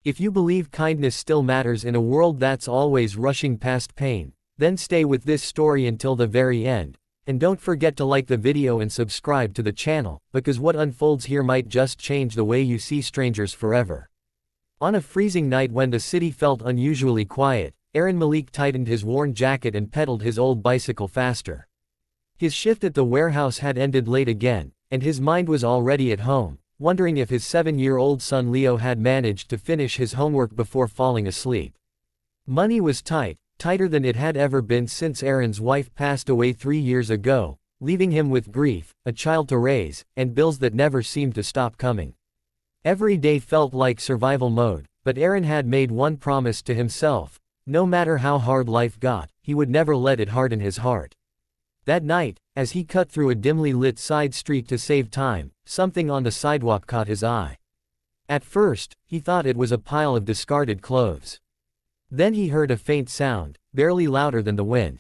If you believe kindness still matters in a world that's always rushing past pain, then stay with this story until the very end. And don't forget to like the video and subscribe to the channel, because what unfolds here might just change the way you see strangers forever. On a freezing night when the city felt unusually quiet, Aaron Malik tightened his worn jacket and pedaled his old bicycle faster. His shift at the warehouse had ended late again, and his mind was already at home, wondering if his 7-year-old son Leo had managed to finish his homework before falling asleep. Money was tight, tighter than it had ever been since Aaron's wife passed away 3 years ago, leaving him with grief, a child to raise, and bills that never seemed to stop coming. Every day felt like survival mode, but Aaron had made one promise to himself: no matter how hard life got, he would never let it harden his heart. That night, as he cut through a dimly lit side street to save time, something on the sidewalk caught his eye. At first, he thought it was a pile of discarded clothes. Then he heard a faint sound, barely louder than the wind.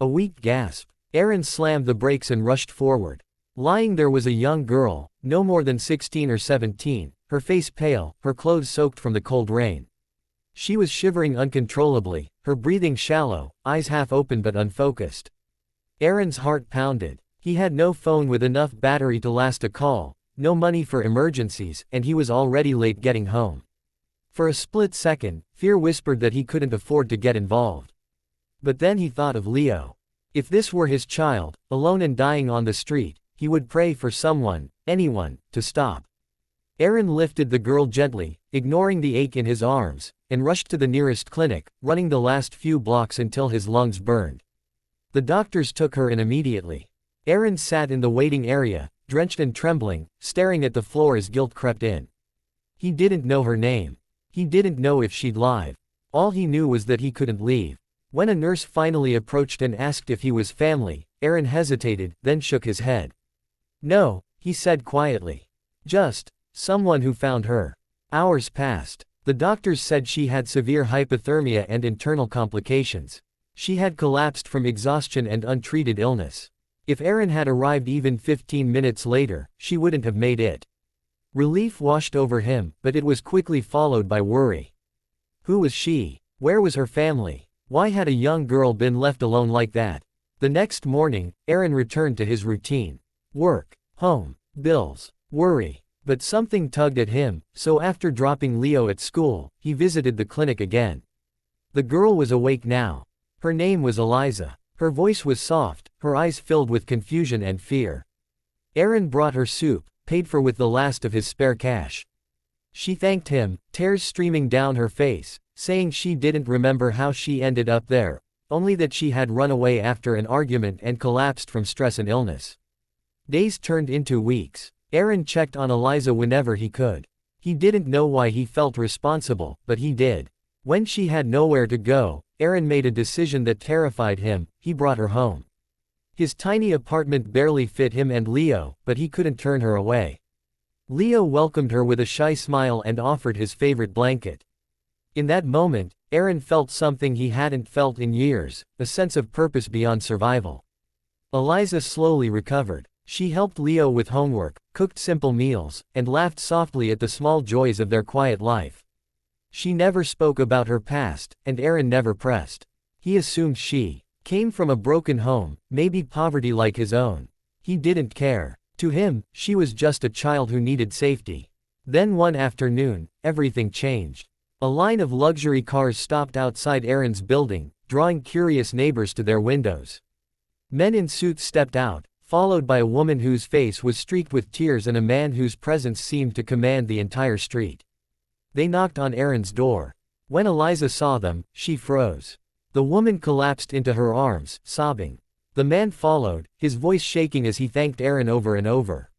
A weak gasp. Aaron slammed the brakes and rushed forward. Lying there was a young girl, no more than 16 or 17, her face pale, her clothes soaked from the cold rain. She was shivering uncontrollably, her breathing shallow, eyes half open but unfocused. Aaron's heart pounded. He had no phone with enough battery to last a call, no money for emergencies, and he was already late getting home. For a split second, fear whispered that he couldn't afford to get involved. But then he thought of Leo. If this were his child, alone and dying on the street, he would pray for someone, anyone, to stop. Aaron lifted the girl gently, ignoring the ache in his arms, and rushed to the nearest clinic, running the last few blocks until his lungs burned. The doctors took her in immediately. Aaron sat in the waiting area, drenched and trembling, staring at the floor as guilt crept in. He didn't know her name. He didn't know if she'd live. All he knew was that he couldn't leave. When a nurse finally approached and asked if he was family, Aaron hesitated, then shook his head. "No," he said quietly. "Just someone who found her." Hours passed. The doctors said she had severe hypothermia and internal complications. She had collapsed from exhaustion and untreated illness. If Aaron had arrived even 15 minutes later, she wouldn't have made it. Relief washed over him, but it was quickly followed by worry. Who was she? Where was her family? Why had a young girl been left alone like that? The next morning, Aaron returned to his routine. Work, home, bills, worry. But something tugged at him, so after dropping Leo at school, he visited the clinic again. The girl was awake now. Her name was Eliza. Her voice was soft, her eyes filled with confusion and fear. Aaron brought her soup, paid for with the last of his spare cash. She thanked him, tears streaming down her face, saying she didn't remember how she ended up there, only that she had run away after an argument and collapsed from stress and illness. Days turned into weeks. Aaron checked on Eliza whenever he could. He didn't know why he felt responsible, but he did. When she had nowhere to go, Aaron made a decision that terrified him: he brought her home. His tiny apartment barely fit him and Leo, but he couldn't turn her away. Leo welcomed her with a shy smile and offered his favorite blanket. In that moment, Aaron felt something he hadn't felt in years, a sense of purpose beyond survival. Eliza slowly recovered. She helped Leo with homework, cooked simple meals, and laughed softly at the small joys of their quiet life. She never spoke about her past, and Aaron never pressed. He assumed she came from a broken home, maybe poverty like his own. He didn't care. To him, she was just a child who needed safety. Then one afternoon, everything changed. A line of luxury cars stopped outside Aaron's building, drawing curious neighbors to their windows. Men in suits stepped out, followed by a woman whose face was streaked with tears and a man whose presence seemed to command the entire street. They knocked on Aaron's door. When Eliza saw them, she froze. The woman collapsed into her arms, sobbing. The man followed, his voice shaking as he thanked Aaron over and over.